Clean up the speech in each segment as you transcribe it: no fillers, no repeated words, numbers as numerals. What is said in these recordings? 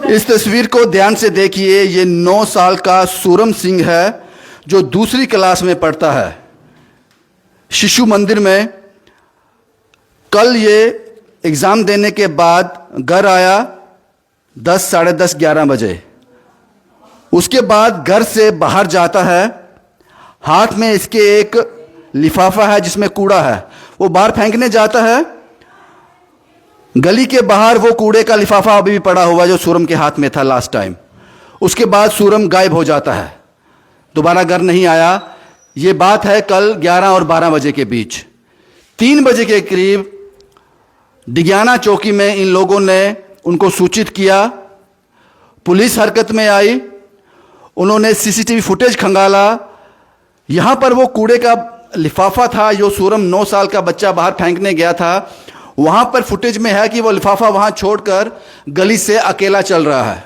इस तस्वीर को ध्यान से देखिए। ये 9 साल का सूरम सिंह है जो दूसरी क्लास में पढ़ता है शिशु मंदिर में। कल ये एग्ज़ाम देने के बाद घर आया 10, साढ़े 10, 11 बजे। उसके बाद घर से बाहर जाता है, हाथ में इसके एक लिफाफा है जिसमें कूड़ा है, वो बाहर फेंकने जाता है। गली के बाहर वो कूड़े का लिफाफा अभी भी पड़ा हुआ जो सूरम के हाथ में था लास्ट टाइम। उसके बाद सूरम गायब हो जाता है, दोबारा घर नहीं आया। ये बात है कल 11 और 12 बजे के बीच। 3 बजे के करीब डिग्याना चौकी में इन लोगों ने उनको सूचित किया। पुलिस हरकत में आई, उन्होंने सीसीटीवी फुटेज खंगाला। यहाँ पर वो कूड़े का लिफाफा था जो सूरम 9 साल का बच्चा बाहर फेंकने गया था। वहाँ पर फुटेज में है कि वो लिफाफा वहाँ छोड़कर गली से अकेला चल रहा है।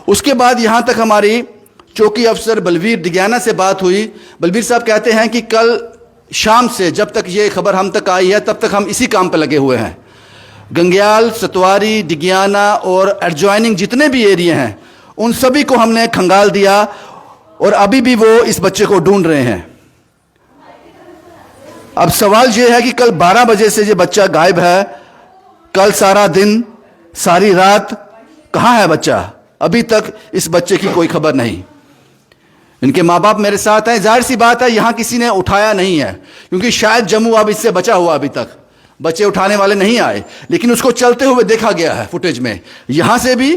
उसके बाद यहाँ तक हमारी चौकी अफसर बलवीर डिग्याना से बात हुई। बलवीर साहब कहते हैं कि कल शाम से जब तक ये खबर हम तक आई है तब तक हम इसी काम पर लगे हुए हैं। गंग्याल, सतवारी, डिग्याना और एडजॉइनिंग जितने भी एरिया हैं उन सभी को हमने खंगाल दिया और अभी भी वो इस बच्चे को ढूंढ रहे हैं। अब सवाल ये है कि कल 12 बजे से ये बच्चा गायब है। कल सारा दिन, सारी रात कहाँ है बच्चा? अभी तक इस बच्चे की कोई खबर नहीं। इनके माँ बाप मेरे साथ हैं। जाहिर सी बात है यहाँ किसी ने उठाया नहीं है, क्योंकि शायद जम्मू अब इससे बचा हुआ, अभी तक बच्चे उठाने वाले नहीं आए, लेकिन उसको चलते हुए देखा गया है फुटेज में। यहाँ से भी,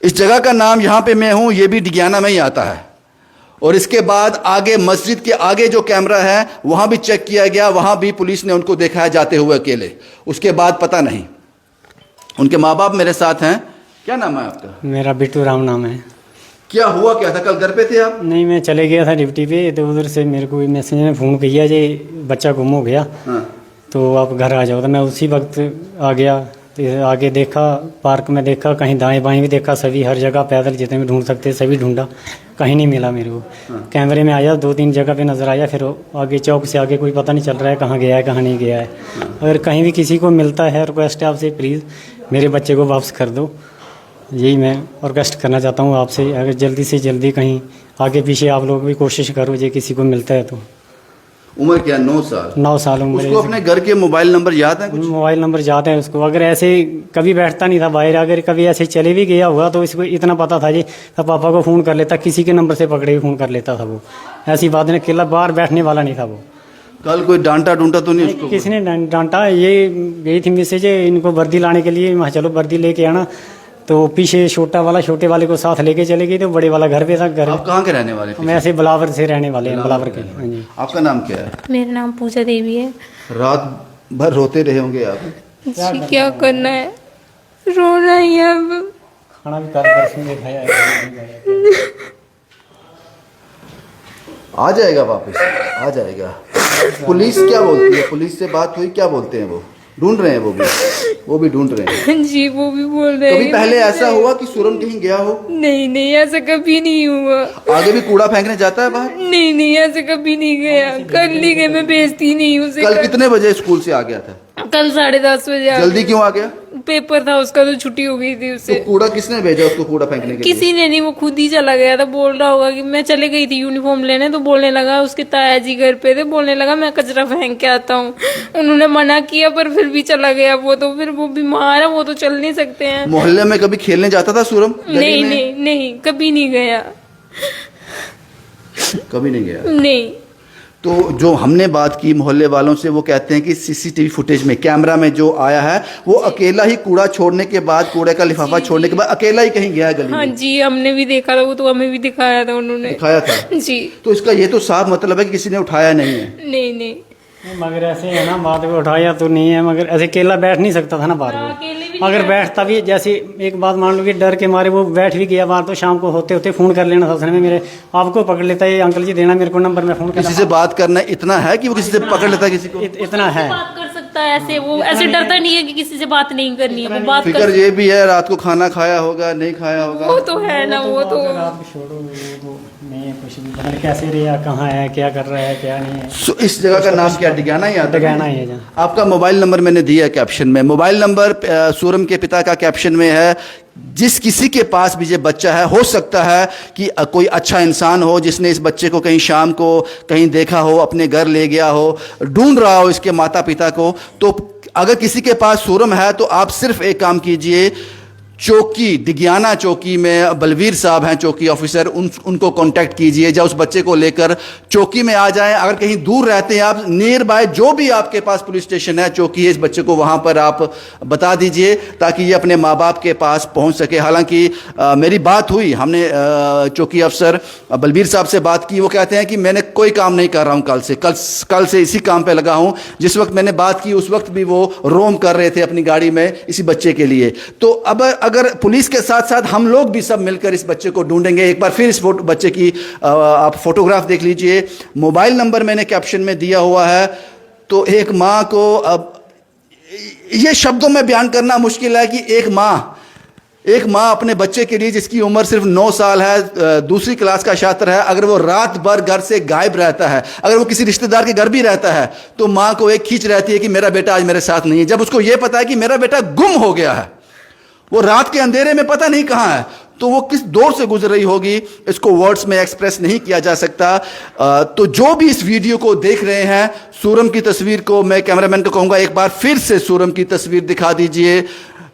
इस जगह का नाम यहाँ पे मैं हूँ, ये भी डिग्याना में ही आता है। और इसके बाद आगे मस्जिद के आगे जो कैमरा है वहाँ भी चेक किया गया, वहाँ भी पुलिस ने उनको देखा है जाते हुए अकेले। उसके बाद पता नहीं। उनके माँ बाप मेरे साथ हैं। क्या नाम है आपका? मेरा बिट्टू राम नाम है। क्या हुआ क्या था? कल घर पे थे आप? नहीं, मैं चले गया था ड्यूटी पे, तो उधर से मेरे को मैसेज में फ़ोन किया जी बच्चा गुम हो गया। हाँ। तो आप घर आ जाओ। तो मैं उसी वक्त आ गया। तो आगे देखा, पार्क में देखा, कहीं दाएं बाएं भी देखा, सभी हर जगह पैदल जितने भी ढूंढ सकते सभी ढूंढा, कहीं नहीं मिला मेरे को। हाँ। कैमरे में आया, 2-3 जगह पे नज़र आया, फिर आगे चौक से आगे कोई पता नहीं चल रहा है कहाँ गया है कहाँ नहीं गया है। अगर कहीं भी किसी को मिलता है, रिक्वेस्ट है आपसे, प्लीज़ मेरे बच्चे को वापस कर दो। यही मैं रिक्वेस्ट करना चाहता हूँ आपसे। अगर जल्दी से जल्दी कहीं आगे पीछे आप लोग भी कोशिश करो, जो किसी को मिलता है तो। उम्र क्या? 9 साल। 9 साल उम्र। उसको अपने घर के मोबाइल नंबर याद है? मोबाइल नंबर याद है उसको। अगर ऐसे कभी बैठता नहीं था बाहर, अगर कभी ऐसे चले भी गया हुआ तो इसको इतना पता था जी, तो पापा को फ़ोन कर लेता, किसी के नंबर से पकड़े हुए फ़ोन कर लेता था वो। ऐसी बात नहीं, अकेला बाहर बैठने वाला नहीं था वो। कल कोई डांटा डूंटा तो नहीं उसको? किसी ने डांटा? ये गई थी मैसेज इनको वर्दी लाने के लिए, मैं चलो वर्दी लेके आना, तो पीछे छोटे वाले को साथ लेके चले गई, तो बड़े वाला घर पे था। घर आप कहाँ के रहने वाले? मैं ऐसे बिलावर से रहने वाले हैं, बिलावर के। हाँ जी। आपका नाम क्या है? मेरा नाम पूजा देवी है। रात भर रोते रहे होंगे आप? जी, क्या करना है, रोना ही है अब। खाना भी कर खाया है। आ जाएगा वापस, आ जाएगा। पुलिस क्या बोलती है? पुलिस से बात हुई, क्या बोलते हैं? वो ढूंढ रहे हैं, वो भी ढूंढ रहे हैं। जी, वो भी बोल रहे हैं। कभी पहले ऐसा हुआ कि सूरम कहीं गया हो? नहीं नहीं, ऐसा कभी नहीं हुआ। आगे भी कूड़ा फेंकने जाता है बाहर? नहीं नहीं, ऐसा कभी नहीं गया। कल नहीं गए, मैं भेजती नहीं उसे। कल कितने बजे स्कूल से आ गया था? कल 10:30 बजे। जल्दी क्यों आ गया? पेपर था उसका, तो छुट्टी हो गई थी उसे। तो कूड़ा किसने भेजा उसको कूड़ा फेंकने के लिए? किसी ने नहीं, वो खुद ही चला गया था। बोल रहा होगा कि मैं चले गई थी यूनिफॉर्म लेने, तो बोलने लगा, उसके ताया जी घर पे थे, बोलने लगा मैं कचरा फेंक के आता हूँ। उन्होंने मना किया पर फिर भी चला गया वो। तो फिर वो बीमार है, वो तो चल नहीं सकते हैं। मोहल्ले में कभी खेलने जाता था सूरम? नहीं नहीं नहीं, कभी नहीं गया। कभी नहीं गया? नहीं। तो जो हमने बात की मोहल्ले वालों से, वो कहते हैं कि सीसीटीवी फुटेज में, कैमरा में जो आया है, वो अकेला ही कूड़ा छोड़ने के बाद, कूड़े का लिफाफा छोड़ने के बाद अकेला ही कहीं गया है गली हाँ में। जी, हमने भी देखा था वो, तो हमें भी दिखाया था उन्होंने। दिखाया था जी। तो इसका ये तो साफ मतलब है कि किसी ने उठाया नहीं है। नहीं नहीं, मगर ऐसे है ना, बात को उठाया तो नहीं है, मगर ऐसे अकेला बैठ नहीं सकता था ना बाहर वो। अगर बैठता भी, जैसे एक बात मान लो कि डर के मारे वो बैठ भी गया बाहर, तो शाम को होते होते फ़ोन कर लेना था उसने, में मेरे आपको पकड़ लेता है, अंकल जी देना मेरे को नंबर, में फ़ोन किसी से बात करना इतना है कि वो किसी से पकड़ लेता है किसी को? इतना है। बात कर सकता हंसता है ऐसे, वो ऐसे डरता नहीं है कि किसी से बात नहीं करनी है, वो बात फिक्र कर। ये भी है रात को खाना खाया होगा नहीं खाया होगा। वो तो है ना, वो तो आप छोड़ो, वो तो नहीं है कुछ भी, पता नहीं कैसे रहा, कहाँ है, क्या कर रहा है, क्या नहीं है। सो इस जगह का नाम क्या, डिगाना ही आता है? डिगाना ही है जहाँ। आपका मोबाइल नंबर मैंने दिया है कैप्शन में। मोबाइल नंबर सूरम के पिता का कैप्शन में है। जिस किसी के पास भी ये बच्चा है, हो सकता है कि कोई अच्छा इंसान हो जिसने इस बच्चे को कहीं शाम को कहीं देखा हो, अपने घर ले गया हो, ढूंढ रहा हो इसके माता पिता को। तो अगर किसी के पास सूरम है तो आप सिर्फ एक काम कीजिए, चौकी डिगियाना चौकी में बलवीर साहब हैं चौकी ऑफिसर, उनको कांटेक्ट कीजिए, या उस बच्चे को लेकर चौकी में आ जाएं। अगर कहीं दूर रहते हैं आप, नियर बाय जो भी आपके पास पुलिस स्टेशन है, चौकी है, इस बच्चे को वहां पर आप बता दीजिए ताकि ये अपने माँ बाप के पास पहुंच सके। हालांकि मेरी बात हुई, हमने चौकी अफसर बलवीर साहब से बात की। वो कहते हैं कि मैंने कोई काम नहीं कर रहा हूं कल से इसी काम पे लगा हूं। जिस वक्त मैंने बात की उस वक्त भी वो रोम कर रहे थे अपनी गाड़ी में इसी बच्चे के लिए। तो अब अगर पुलिस के साथ साथ हम लोग भी सब मिलकर इस बच्चे को ढूंढेंगे। एक बार फिर इस बच्चे की आप फोटोग्राफ देख लीजिए। मोबाइल नंबर मैंने कैप्शन में दिया हुआ है। तो एक माँ को, अब ये शब्दों में बयान करना मुश्किल है कि एक माँ अपने बच्चे के लिए जिसकी उम्र सिर्फ 9 साल है, दूसरी क्लास का छात्र है, अगर वो रात भर घर से गायब रहता है, अगर वो किसी रिश्तेदार के घर भी रहता है, तो माँ को एक खींच रहती है कि मेरा बेटा आज मेरे साथ नहीं है। जब उसको ये पता है कि मेरा बेटा गुम हो गया है, वो रात के अंधेरे में पता नहीं कहां है, तो वो किस दौर से गुजर रही होगी, इसको वर्ड्स में एक्सप्रेस नहीं किया जा सकता। तो जो भी इस वीडियो को देख रहे हैं, सूरम की तस्वीर को मैं कैमरामैन को कहूंगा एक बार फिर से सूरम की तस्वीर दिखा दीजिए।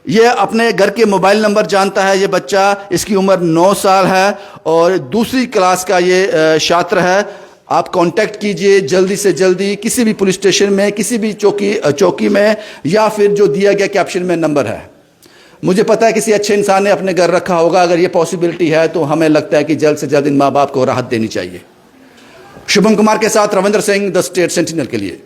ये अपने घर के मोबाइल नंबर जानता है ये बच्चा, इसकी उम्र 9 साल है और दूसरी क्लास का ये छात्र है। आप कांटेक्ट कीजिए जल्दी से जल्दी, किसी भी पुलिस स्टेशन में, किसी भी चौकी में, या फिर जो दिया गया कैप्शन में नंबर है। मुझे पता है किसी अच्छे इंसान ने अपने घर रखा होगा। अगर ये पॉसिबिलिटी है तो हमें लगता है कि जल्द से जल्द इन माँ बाप को राहत देनी चाहिए। शुभम कुमार के साथ Ravindra Singh, the state sentinel के लिए।